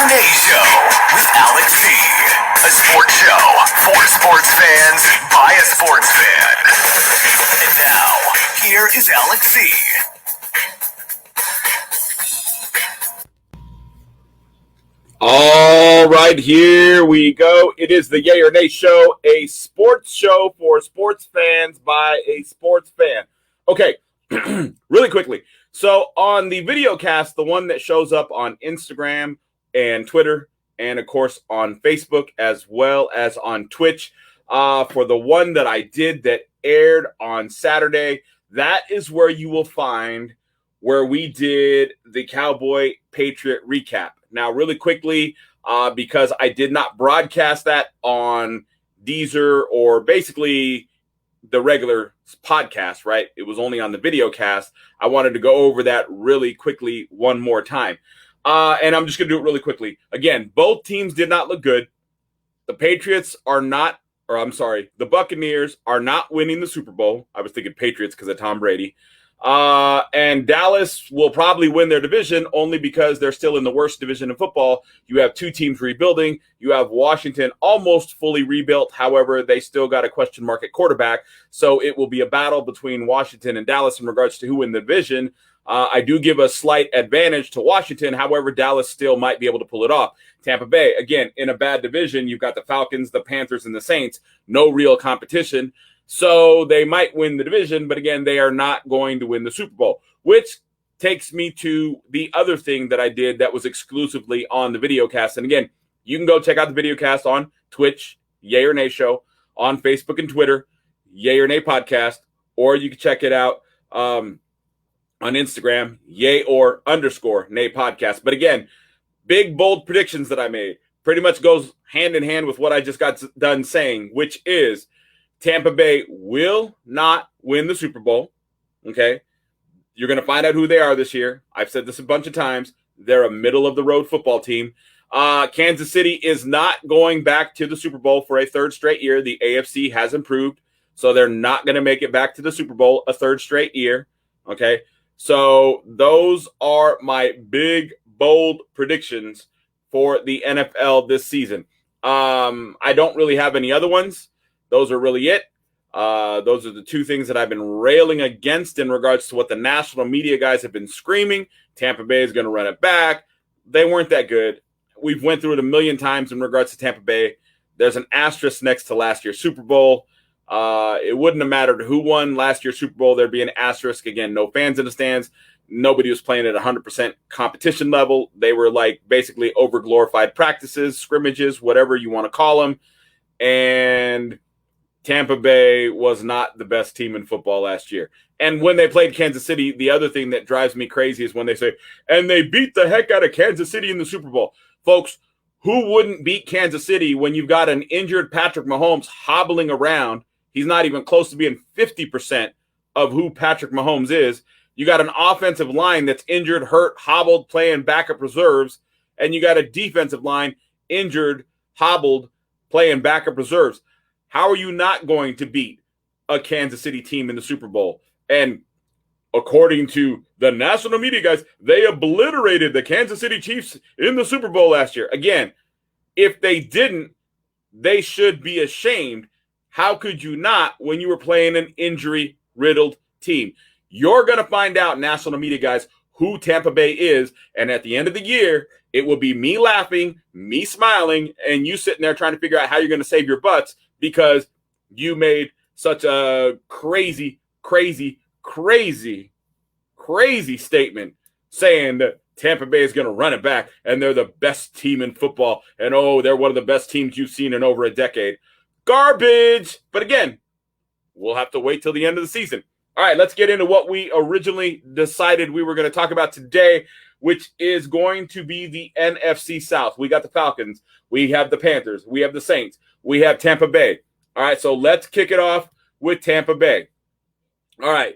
Renee Show with Alex C. A sports show for sports fans by a sports fan. And now, here is Alex C. All right, here we go. It is the Yay or Nay Show, a sports show for sports fans by a sports fan. Okay, really quickly. So on the video cast, the one that shows up on Instagram and Twitter, and of course on Facebook as well as on Twitch, for the one that I did that aired on Saturday, that is where you will find where we did the Cowboy Patriot recap. Now, really quickly, because I did not broadcast that on Deezer or basically the regular podcast, right? It was only on the video cast. I wanted to go over that really quickly one more time. And I'm just going to do it really quickly. Again, both teams did not look good. The Patriots are not, or I'm sorry, the Buccaneers are not winning the Super Bowl. I was thinking Patriots because of Tom Brady. And Dallas will probably win their division only because they're still in the worst division in football. You have two teams rebuilding. You have Washington almost fully rebuilt. However, they still got a question mark at quarterback. So it will be a battle between Washington and Dallas in regards to who win the division. I do give a slight advantage to Washington. However, Dallas still might be able to pull it off. Tampa Bay, again, in a bad division, you've got the Falcons, the Panthers, and the Saints. No real competition. So they might win the division, but again, they are not going to win the Super Bowl, which takes me to the other thing that I did that was exclusively on the video cast. And again, you can go check out the video cast on Twitch, Yay or Nay Show, on Facebook and Twitter, Yay or Nay Podcast, or you can check it out on Instagram, Yay or _ Nay Podcast. But again, big, bold predictions that I made pretty much goes hand in hand with what I just got done saying, which is Tampa Bay will not win the Super Bowl, okay? You're going to find out who they are this year. I've said this a bunch of times. They're a middle-of-the-road football team. Kansas City is not going back to the Super Bowl for a third straight year. The AFC has improved, so they're not going to make it back to the Super Bowl a third straight year, okay? So those are my big, bold predictions for the NFL this season. I don't really have any other ones. Those are really it. Those are the two things that I've been railing against in regards to what the national media guys have been screaming. Tampa Bay is going to run it back. They weren't that good. We've went through it a million times in regards to Tampa Bay. There's an asterisk next to last year's Super Bowl. It wouldn't have mattered who won last year's Super Bowl. There'd be an asterisk. Again, no fans in the stands. Nobody was playing at 100% competition level. They were like basically over-glorified practices, scrimmages, whatever you want to call them. And Tampa Bay was not the best team in football last year. And when they played Kansas City, the other thing that drives me crazy is when they say, and they beat the heck out of Kansas City in the Super Bowl. Folks, who wouldn't beat Kansas City when you've got an injured Patrick Mahomes hobbling around? He's not even close to being 50% of who Patrick Mahomes is. You got an offensive line that's injured, hurt, hobbled, playing backup reserves. And you got a defensive line injured, hobbled, playing backup reserves. How are you not going to beat a Kansas City team in the Super Bowl? And according to the national media guys, they obliterated the Kansas City Chiefs in the Super Bowl last year. Again, if they didn't, they should be ashamed. How could you not when you were playing an injury-riddled team? You're going to find out, national media guys, who Tampa Bay is. And at the end of the year, it will be me laughing, me smiling, and you sitting there trying to figure out how you're going to save your butts because you made such a crazy statement saying that Tampa Bay is going to run it back and they're the best team in football. And, oh, they're one of the best teams you've seen in over a decade. Garbage. But again, we'll have to wait till the end of the season. All right, let's get into what we originally decided we were going to talk about today, which is going to be the NFC South. We got the Falcons. We have the Panthers. We have the Saints. We have Tampa Bay. All right, so let's kick it off with Tampa Bay. All right.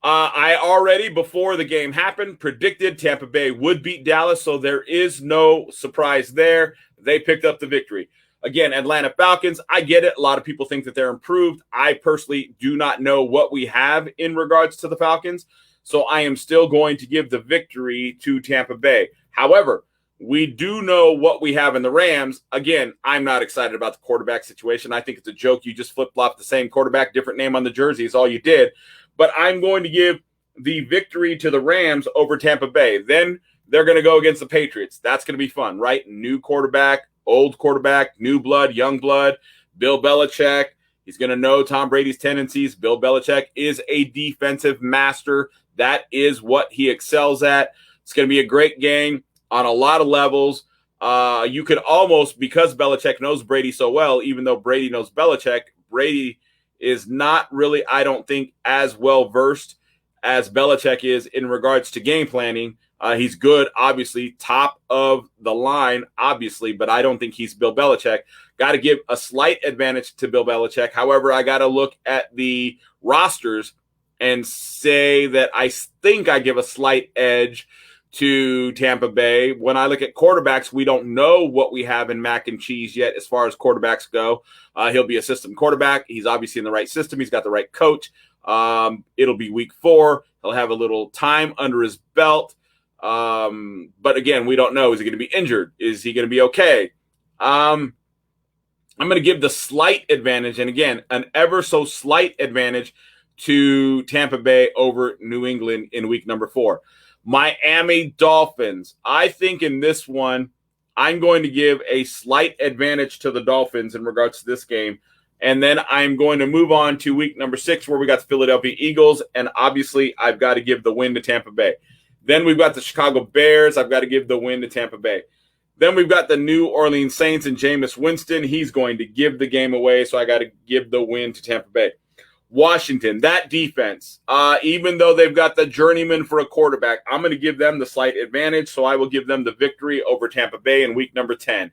I already, before the game happened, predicted Tampa Bay would beat Dallas, so there is no surprise there. They picked up the victory. Again, Atlanta Falcons, I get it. A lot of people think that they're improved. I personally do not know what we have in regards to the Falcons, so I am still going to give the victory to Tampa Bay. However, we do know what we have in the Rams. Again, I'm not excited about the quarterback situation. I think it's a joke. You just flip-flopped the same quarterback, different name on the jersey is all you did. But I'm going to give the victory to the Rams over Tampa Bay. Then they're going to go against the Patriots. That's going to be fun, right? New quarterback, old quarterback, new blood, young blood. Bill Belichick, he's going to know Tom Brady's tendencies. Bill Belichick is a defensive master. That is what he excels at. It's going to be a great game on a lot of levels. You could almost, because Belichick knows Brady so well, even though Brady knows Belichick, Brady is not really, I don't think, as well versed as Belichick is in regards to game planning. He's good, obviously, top of the line, obviously, but I don't think he's Bill Belichick. Got to give a slight advantage to Bill Belichick. However, I got to look at the rosters and say that I think I give a slight edge to Tampa Bay. When I look at quarterbacks, we don't know what we have in Mac and Cheese yet as far as quarterbacks go. He'll be a system quarterback. He's obviously in the right system. He's got the right coach. It'll be week 4. He'll have a little time under his belt. But again, we don't know. Is he going to be injured? Is he going to be okay? I'm going to give the slight advantage, and again, an ever so slight advantage to Tampa Bay over New England in week number 4. Miami Dolphins. I think in this one, I'm going to give a slight advantage to the Dolphins in regards to this game. And then I'm going to move on to week number 6 where we got the Philadelphia Eagles. And obviously, I've got to give the win to Tampa Bay. Then we've got the Chicago Bears. I've got to give the win to Tampa Bay. Then we've got the New Orleans Saints and Jameis Winston. He's going to give the game away, so I got to give the win to Tampa Bay. Washington, that defense, even though they've got the journeyman for a quarterback, I'm going to give them the slight advantage, so I will give them the victory over Tampa Bay in week number 10.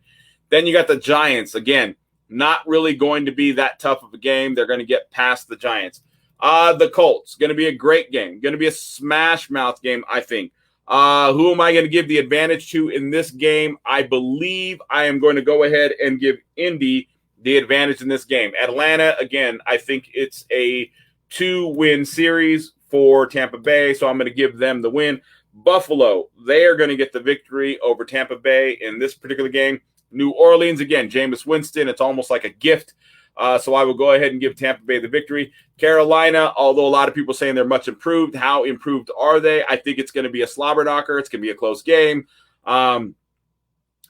Then you got the Giants. Again, not really going to be that tough of a game. They're going to get past the Giants. The Colts, going to be a great game. Going to be a smash mouth game, I think. Who am I going to give the advantage to in this game? I believe I am going to go ahead and give Indy the advantage in this game. Atlanta, again, I think it's a 2-win series for Tampa Bay, so I'm going to give them the win. Buffalo, they are going to get the victory over Tampa Bay in this particular game. New Orleans, again, Jameis Winston, it's almost like a gift. So I will go ahead and give Tampa Bay the victory. Carolina, although a lot of people saying they're much improved, how improved are they? I think it's going to be a slobber knocker. It's going to be a close game.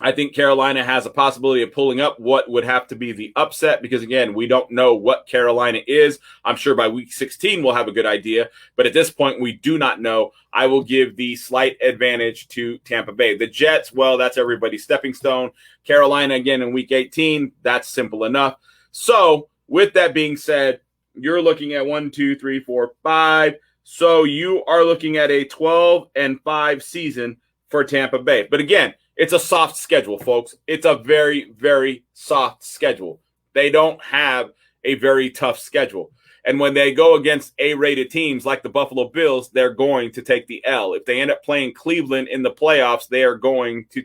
I think Carolina has a possibility of pulling up what would have to be the upset because, again, we don't know what Carolina is. I'm sure by week 16 we'll have a good idea. But at this point, we do not know. I will give the slight advantage to Tampa Bay. The Jets, well, that's everybody's stepping stone. Carolina, again, in week 18, that's simple enough. So with that being said, you're looking at 1, 2, 3, 4, 5. So you are looking at a 12-5 season for Tampa Bay. But again, it's a soft schedule, folks. It's a very, very soft schedule. They don't have a very tough schedule. And when they go against A-rated teams like the Buffalo Bills, they're going to take the L. If they end up playing Cleveland in the playoffs, they are going to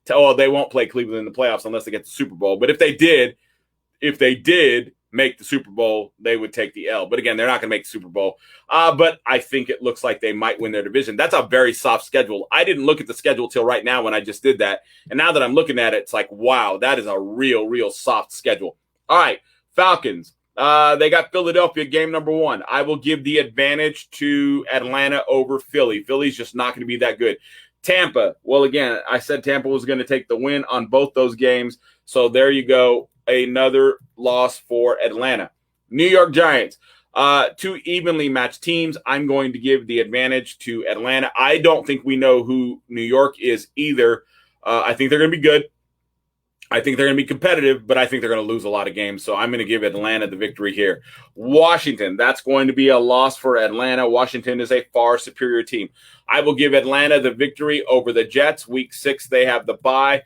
they won't play Cleveland in the playoffs unless they get the Super Bowl. But if they did make the Super Bowl, they would take the L. But again, they're not going to make the Super Bowl. But I think it looks like they might win their division. That's a very soft schedule. I didn't look at the schedule till right now when I just did that. And now that I'm looking at it, it's like, wow, that is a real, real soft schedule. All right, Falcons. They got Philadelphia game number 1. I will give the advantage to Atlanta over Philly. Philly's just not going to be that good. Tampa. Well, again, I said Tampa was going to take the win on both those games. So there you go. Another loss for Atlanta. New York Giants, 2 evenly matched teams. I'm going to give the advantage to Atlanta. I don't think we know who New York is either. I think they're going to be good. I think they're going to be competitive, but I think they're going to lose a lot of games. So I'm going to give Atlanta the victory here. Washington, that's going to be a loss for Atlanta. Washington is a far superior team. I will give Atlanta the victory over the Jets. Week 6, they have the bye.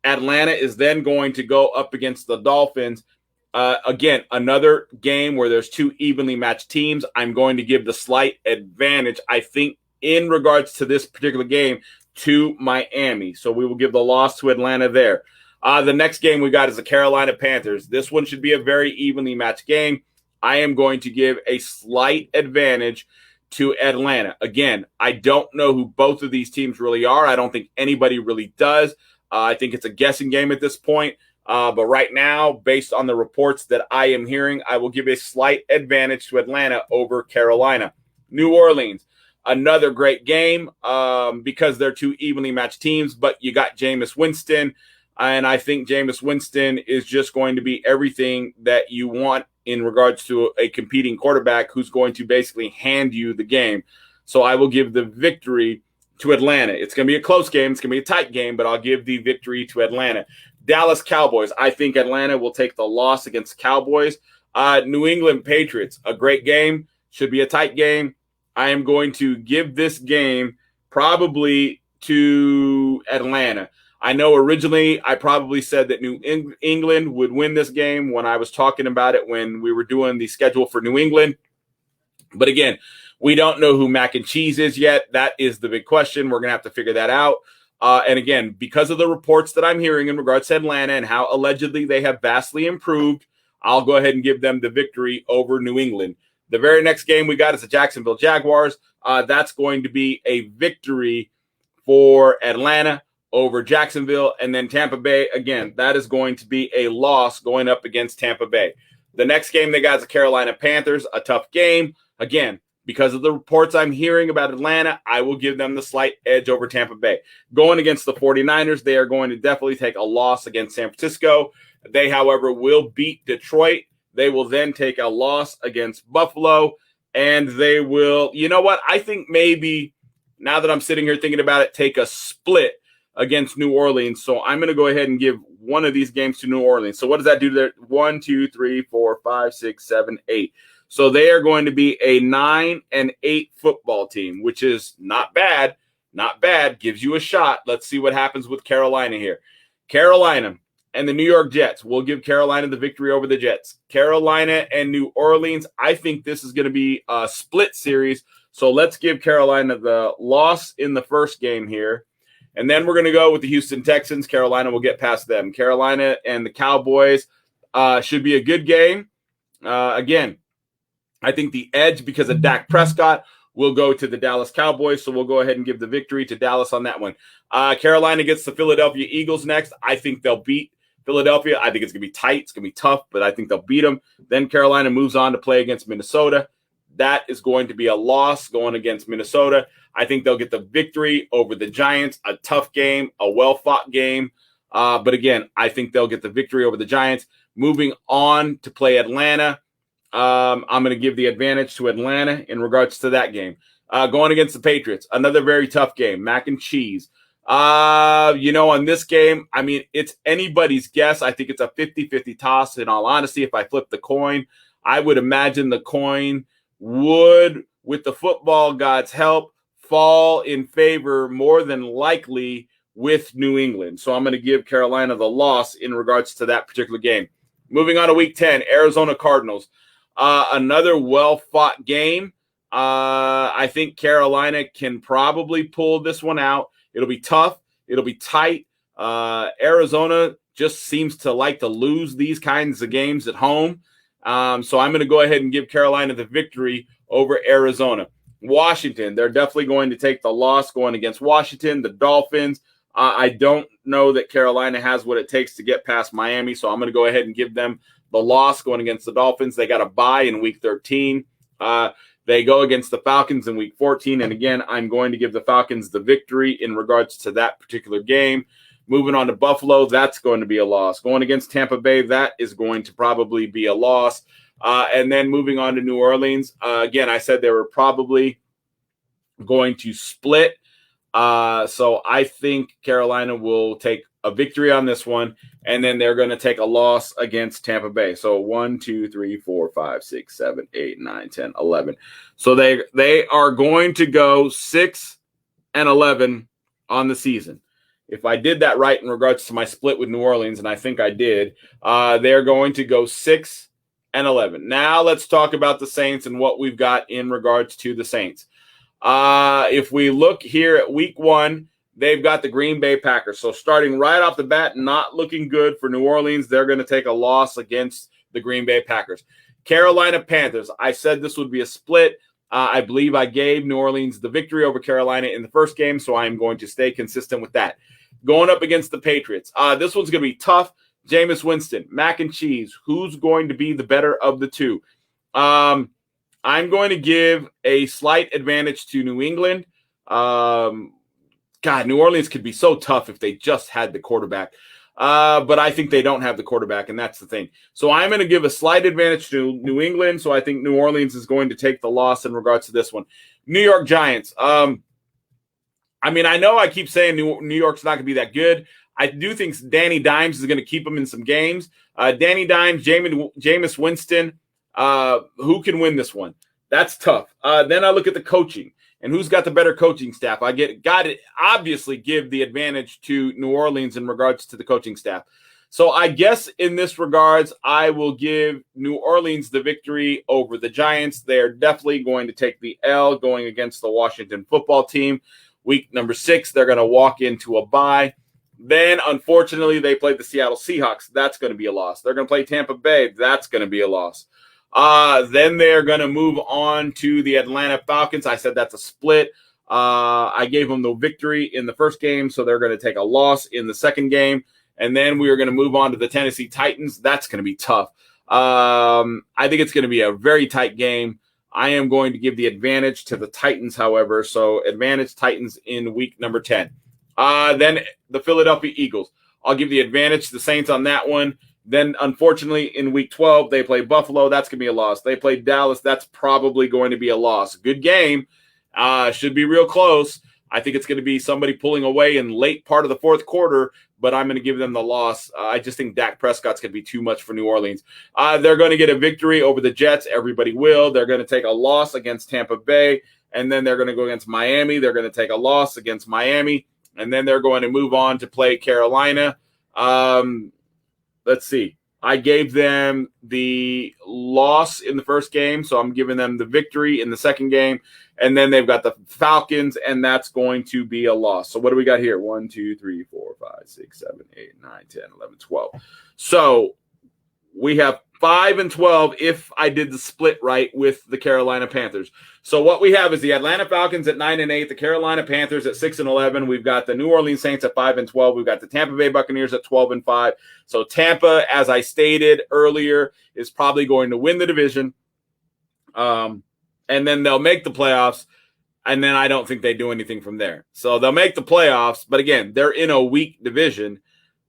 Atlanta is then going to go up against the Dolphins. Again, another game where there's 2 evenly matched teams. I'm going to give the slight advantage, I think, in regards to this particular game, to Miami. So we will give the loss to Atlanta there. The next game we got is the Carolina Panthers. This one should be a very evenly matched game. I am going to give a slight advantage to Atlanta. Again, I don't know who both of these teams really are. I don't think anybody really does. I think it's a guessing game at this point. But right now, based on the reports that I am hearing, I will give a slight advantage to Atlanta over Carolina. New Orleans, another great game because they're two evenly matched teams, but you got Jameis Winston, and I think Jameis Winston is just going to be everything that you want in regards to a competing quarterback who's going to basically hand you the game. So I will give the victory to Atlanta. It's going to be a close game. It's going to be a tight game, but I'll give the victory to Atlanta. Dallas Cowboys. I think Atlanta will take the loss against Cowboys. New England Patriots. A great game. Should be a tight game. I am going to give this game probably to Atlanta. I know originally I probably said that New England would win this game when I was talking about it when we were doing the schedule for New England. But again, we don't know who Mac and Cheese is yet. That is the big question. We're going to have to figure that out. And again, because of the reports that I'm hearing in regards to Atlanta and how allegedly they have vastly improved, I'll go ahead and give them the victory over New England. The very next game we got is the Jacksonville Jaguars. That's going to be a victory for Atlanta over Jacksonville. And then Tampa Bay, again, that is going to be a loss going up against Tampa Bay. The next game they got is the Carolina Panthers, a tough game. Again, because of the reports I'm hearing about Atlanta, I will give them the slight edge over Tampa Bay. Going against the 49ers, they are going to definitely take a loss against San Francisco. They, however, will beat Detroit. They will then take a loss against Buffalo. And they will, you know what? I think maybe, now that I'm sitting here thinking about it, take a split against New Orleans. So I'm going to go ahead and give one of these games to New Orleans. So what does that do there? 1, 2, 3, 4, 5, 6, 7, 8. So they are going to be a 9-8 football team, which is not bad. Not bad. Gives you a shot. Let's see what happens with Carolina here. Carolina and the New York Jets. We'll give Carolina the victory over the Jets. Carolina and New Orleans. I think this is going to be a split series. So let's give Carolina the loss in the first game here. And then we're going to go with the Houston Texans. Carolina will get past them. Carolina and the Cowboys should be a good game. Again, I think the edge because of Dak Prescott will go to the Dallas Cowboys. So we'll go ahead and give the victory to Dallas on that one. Carolina gets the Philadelphia Eagles next. I think they'll beat Philadelphia. I think it's going to be tight. It's going to be tough, but I think they'll beat them. Then Carolina moves on to play against Minnesota. That is going to be a loss going against Minnesota. I think they'll get the victory over the Giants. A tough game, a well-fought game. But again, I think they'll get the victory over the Giants. Moving on to play Atlanta. I'm going to give the advantage to Atlanta in regards to that game. Going against the Patriots, another very tough game, mac and cheese. On this game, I mean, it's anybody's guess. I think it's a 50-50 toss. In all honesty, if I flip the coin, I would imagine the coin would, with the football god's help, fall in favor more than likely with New England. So I'm going to give Carolina the loss in regards to that particular game. Moving on to week 10, Arizona Cardinals. Another well-fought game. I think Carolina can probably pull this one out. It'll be tough. It'll be tight. Arizona just seems to like to lose these kinds of games at home. So I'm going to go ahead and give Carolina the victory over Arizona. Washington, they're definitely going to take the loss going against Washington. The Dolphins, I don't know that Carolina has what it takes to get past Miami, so I'm going to go ahead and give them the loss going against the Dolphins. They got a bye in week 13. They go against the Falcons in week 14, and again, I'm going to give the Falcons the victory in regards to that particular game. Moving on to Buffalo, that's going to be a loss. Going against Tampa Bay, that is going to probably be a loss. And then moving on to New Orleans, again, I said they were probably going to split. So I think Carolina will take a victory on this one, and then they're going to take a loss against Tampa Bay. So 1, 2, 3, 4, 5, 6, 7, 8, 9, 10, 11. So they are going to go 6-11 on the season. If I did that right in regards to my split with New Orleans, and I think I did, they're going to go 6-11. Now let's talk about the Saints and what we've got in regards to the Saints. If we look here at week 1, they've got the Green Bay Packers. So starting right off the bat, not looking good for New Orleans. They're going to take a loss against the Green Bay Packers. Carolina Panthers, I said this would be a split. I believe I gave New Orleans the victory over Carolina in the first game, so I am going to stay consistent with that. Going up against the Patriots. This one's going to be tough. Jameis Winston, mac and cheese. Who's going to be the better of the two? I'm going to give a slight advantage to New England. New Orleans could be so tough if they just had the quarterback. But I think they don't have the quarterback, and that's the thing. So I'm going to give a slight advantage to New England, so I think New Orleans is going to take the loss in regards to this one. New York Giants. I know I keep saying New York's not going to be that good. I do think Danny Dimes is going to keep them in some games. Danny Dimes, Jameis Winston. Who can win this one? That's tough. Then I look at the coaching. And who's got the better coaching staff? Obviously give the advantage to New Orleans in regards to the coaching staff. So I guess in this regards, I will give New Orleans the victory over the Giants. They are definitely going to take the L going against the Washington football team. Week number 6, they're going to walk into a bye. Then, unfortunately, they played the Seattle Seahawks. That's going to be a loss. They're going to play Tampa Bay. That's going to be a loss. Then they're going to move on to the Atlanta Falcons. I said that's a split. I gave them the victory in the first game, so they're going to take a loss in the second game. And then we are going to move on to the Tennessee Titans. That's going to be tough. I think it's going to be a very tight game. I am going to give the advantage to the Titans, however. So advantage Titans in week number 10. Then the Philadelphia Eagles. I'll give the advantage to the Saints on that one. Then, unfortunately, in week 12, they play Buffalo. That's going to be a loss. They play Dallas. That's probably going to be a loss. Good game. Should be real close. I think it's going to be somebody pulling away in late part of the fourth quarter, but I'm going to give them the loss. I just think Dak Prescott's going to be too much for New Orleans. They're going to get a victory over the Jets. Everybody will. They're going to take a loss against Tampa Bay, and then they're going to go against Miami. They're going to take a loss against Miami, and then they're going to move on to play Carolina. Let's see. I gave them the loss in the first game, so I'm giving them the victory in the second game. And then they've got the Falcons, and that's going to be a loss. So what do we got here? 1, 2, 3, 4, 5, 6, 7, 8, 9, 10, 11, 12. So we have 5 and 12 if I did the split right with the Carolina Panthers. So what we have is the Atlanta Falcons at 9 and 8, the Carolina Panthers at 6 and 11. We've got the New Orleans Saints at 5 and 12. We've got the Tampa Bay Buccaneers at 12 and 5. So Tampa, as I stated earlier, is probably going to win the division. And then they'll make the playoffs. And then I don't think they do anything from there. So they'll make the playoffs. But again, they're in a weak division.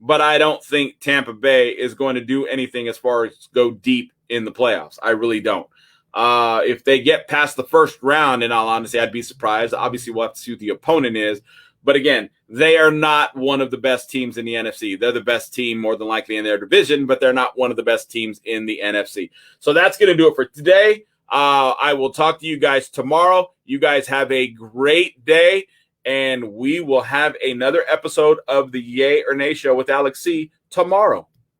But I don't think Tampa Bay is going to do anything as far as go deep in the playoffs. I really don't. If they get past the first round, in all honesty, I'd be surprised. Obviously, we'll have to see who the opponent is. But again, they are not one of the best teams in the NFC. They're the best team more than likely in their division, but they're not one of the best teams in the NFC. So that's going to do it for today. I will talk to you guys tomorrow. You guys have a great day. And we will have another episode of the Yay or Nay Show with Alex C. tomorrow.